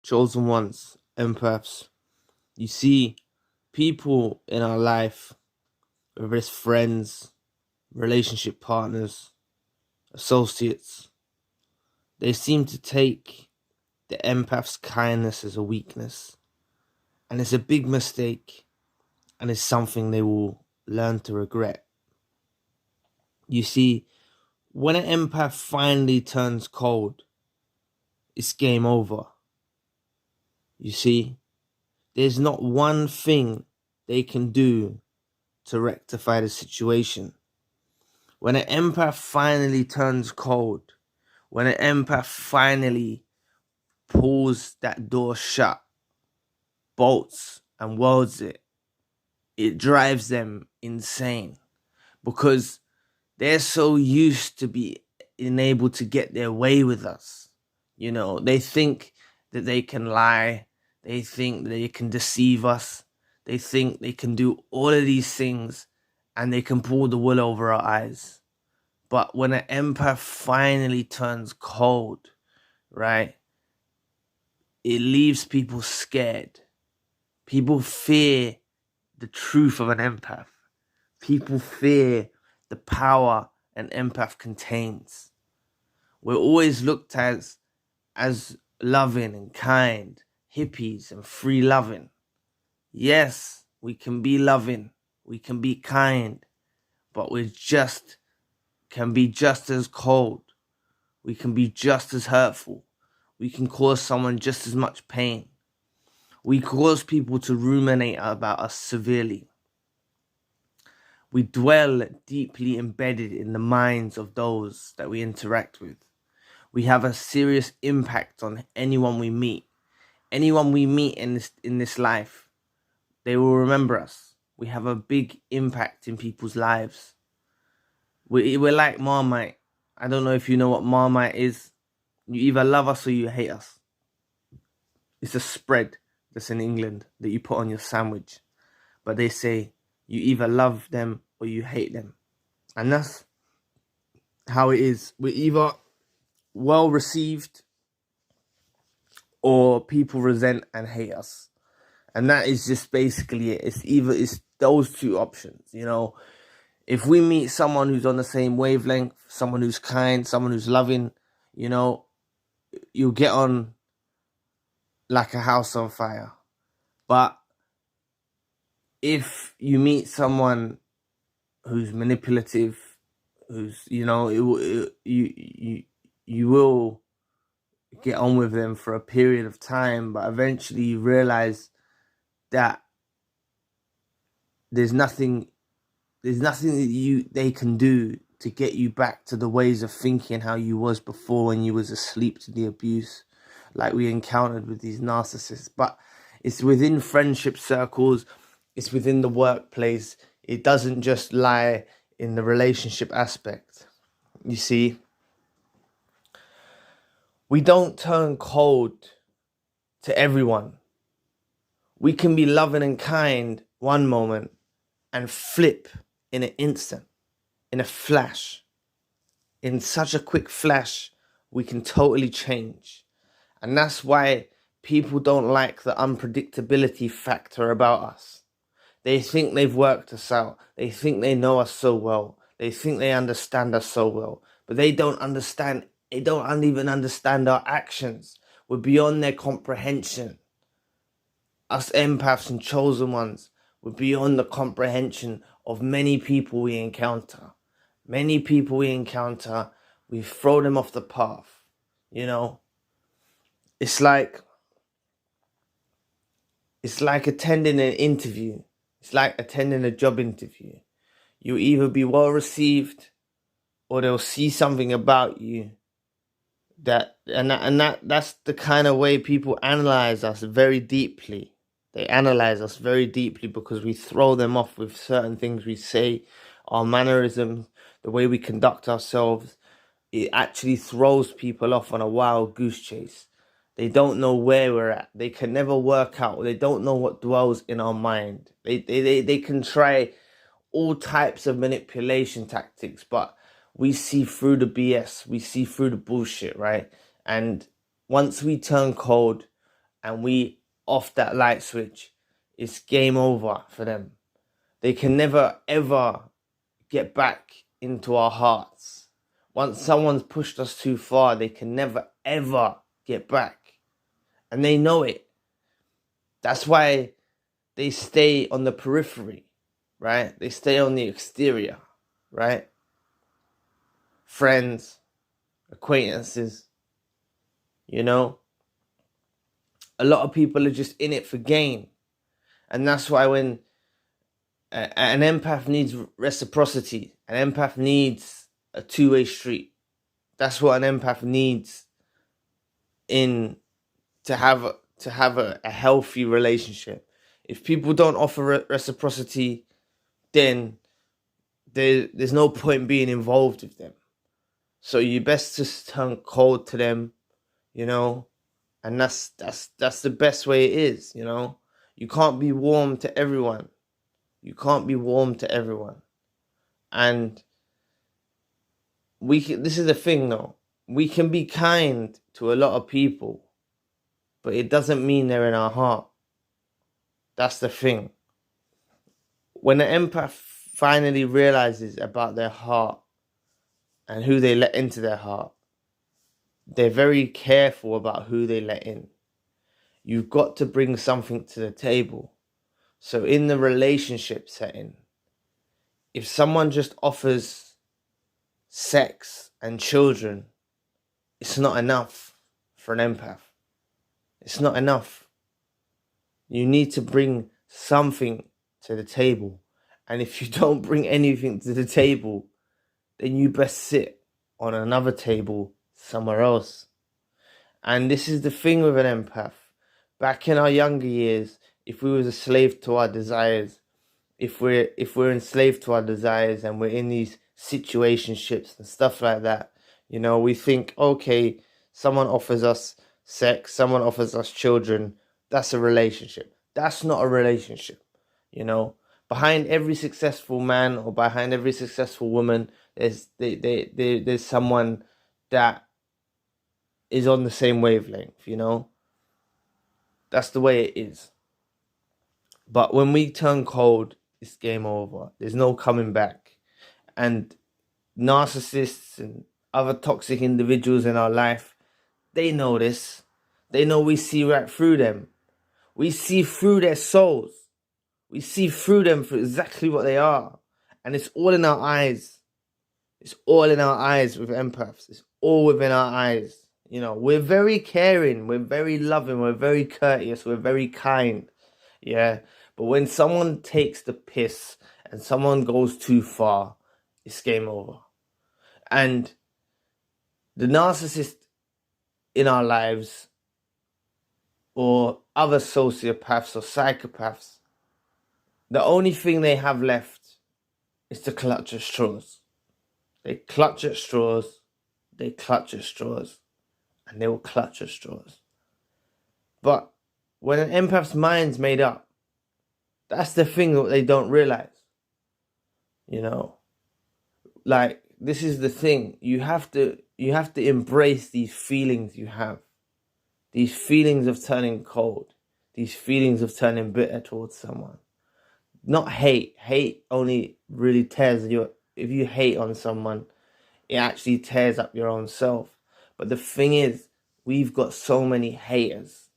chosen ones, empaths. You see, people in our life, whether it's friends, relationship partners, associates, they seem to take the empath's kindness as a weakness. And it's a big mistake, and it's something they will learn to regret. You see, when an empath finally turns cold, it's game over. You see, there's not one thing they can do to rectify the situation. When an empath finally turns cold, when an empath finally pulls that door shut, bolts and welds it, it drives them insane because they're so used to being able to get their way with us. You know, they think that they can lie. They think that they can deceive us. They think they can do all of these things and they can pull the wool over our eyes. But when an empath finally turns cold, right, it leaves people scared. People fear the truth of an empath. People fear the power an empath contains. We're always looked at as loving and kind, hippies and free loving. Yes, we can be loving, we can be kind, but can be just as cold. We can be just as hurtful. We can cause someone just as much pain. We cause people to ruminate about us severely. We dwell deeply embedded in the minds of those that we interact with. We have a serious impact on anyone we meet. Anyone we meet in this life, they will remember us. We have a big impact in people's lives. We're like Marmite. I don't know if you know what Marmite is. You either love us or you hate us. It's a spread that's in England that you put on your sandwich. But they say you either love them or you hate them. And that's how it is. We're either well received or people resent and hate us. And that is just basically it. It's those two options, you know. If we meet someone who's on the same wavelength, someone who's kind, someone who's loving, you know, you'll get on like a house on fire. But if you meet someone who's manipulative, who's, you know, you will get on with them for a period of time, but eventually you realize that there's nothing that they can do to get you back to the ways of thinking how you was before when you was asleep to the abuse, like we encountered with these narcissists. But it's within friendship circles, it's within the workplace. It doesn't just lie in the relationship aspect. You see, we don't turn cold to everyone. We can be loving and kind one moment and flip in an instant, in a flash. In such a quick flash, we can totally change. And that's why people don't like the unpredictability factor about us. They think they've worked us out. They think they know us so well. They think they understand us so well. But they don't understand. They don't even understand our actions. We're beyond their comprehension. Us empaths and chosen ones, we're beyond the comprehension of many people we encounter. Many people we encounter, we throw them off the path. You know, it's like attending an interview. It's like attending a job interview. You'll either be well received or they'll see something about you that's the kind of way people analyze us very deeply. They analyze us very deeply because we throw them off with certain things we say, our mannerisms, the way we conduct ourselves. It actually throws people off on a wild goose chase. They don't know where we're at. They can never work out. They don't know what dwells in our mind. They can try all types of manipulation tactics, but we see through the BS. We see through the bullshit, right? And once we turn cold and we off that light switch, it's game over for them. They can never ever get back into our hearts. Once someone's pushed us too far, they can never ever get back. And they know it. That's why they stay on the periphery, right? They stay on the exterior, right? Friends, acquaintances, you know? A lot of people are just in it for gain. And that's why when an empath needs reciprocity, an empath needs a two-way street. That's what an empath needs to have a healthy relationship. If people don't offer reciprocity, then there's no point being involved with them. So you best just turn cold to them, you know, and that's the best way it is, you know. You can't be warm to everyone. You can't be warm to everyone. And this is the thing though. We can be kind to a lot of people, but it doesn't mean they're in our heart. That's the thing. When an empath finally realizes about their heart and who they let into their heart, they're very careful about who they let in. You've got to bring something to the table. So in the relationship setting, if someone just offers sex and children, it's not enough for an empath. It's not enough. You need to bring something to the table. And if you don't bring anything to the table, then you best sit on another table somewhere else. And this is the thing with an empath. Back in our younger years, if we was a slave to our desires, if we're enslaved to our desires and we're in these situationships and stuff like that, you know, we think, okay, someone offers us sex, someone offers us children, that's a relationship. That's not a relationship, you know. Behind every successful man or behind every successful woman, there's someone that is on the same wavelength, you know. That's the way it is. But when we turn cold, it's game over. There's no coming back. And narcissists and other toxic individuals in our life, they know this. They know we see right through them. We see through their souls. We see through them for exactly what they are. And it's all in our eyes. It's all in our eyes with empaths. It's all within our eyes. You know, we're very caring. We're very loving. We're very courteous. We're very kind. Yeah. But when someone takes the piss and someone goes too far, it's game over. And the narcissist in our lives, or other sociopaths or psychopaths, the only thing they have left is to clutch at straws. They clutch at straws, they clutch at straws, and they will clutch at straws. But when an empath's mind's made up, that's the thing that they don't realize. You know, like, this is the thing. You have to embrace these feelings you have. These feelings of turning cold. These feelings of turning bitter towards someone. Not hate. Hate only really tears you. If you hate on someone, it actually tears up your own self. But the thing is, we've got so many haters.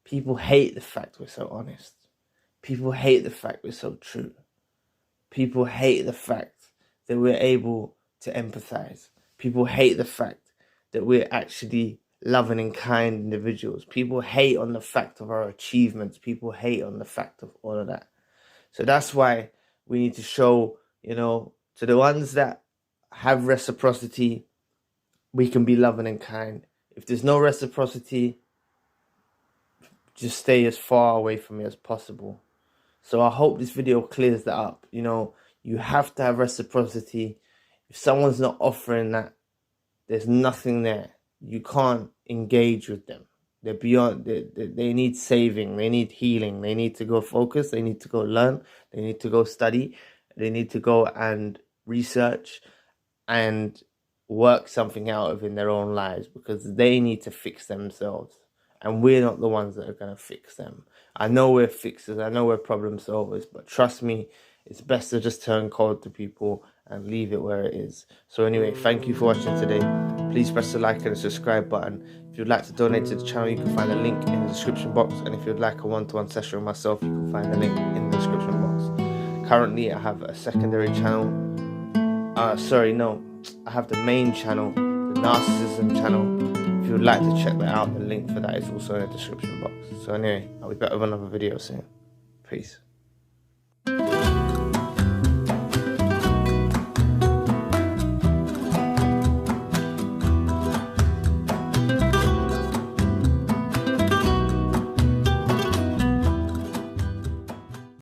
People hate the fact we're so honest. People hate the fact we're so true. People hate the fact that we're able to empathize. People hate the fact that we're actually loving and kind individuals. People hate on the fact of our achievements. People hate on the fact of all of that. So that's why we need to show, you know, to the ones that have reciprocity, we can be loving and kind. If there's no reciprocity, just stay as far away from me as possible. So I hope this video clears that up. You know, you have to have reciprocity. If someone's not offering that, there's nothing there. You can't engage with them. They're beyond, they need saving, they need healing, they need to go focus, they need to go learn, they need to go study, they need to go and research and work something out within their own lives, because they need to fix themselves. and we're not the ones that are going to fix them. I know we're fixers, I know we're problem solvers, but trust me, it's best to just turn cold to people and leave it where it is. So anyway, thank you for watching today. Please press the like and the subscribe button. If you'd like to donate to the channel, you can find a link in the description box, and if you'd like a one-to-one session with myself, you can find the link in the description box. Currently, I have a secondary channel. I have the main channel, the narcissism channel. If you'd like to check that out, the link for that is also in the description box. So anyway, I'll be back with another video soon. Peace.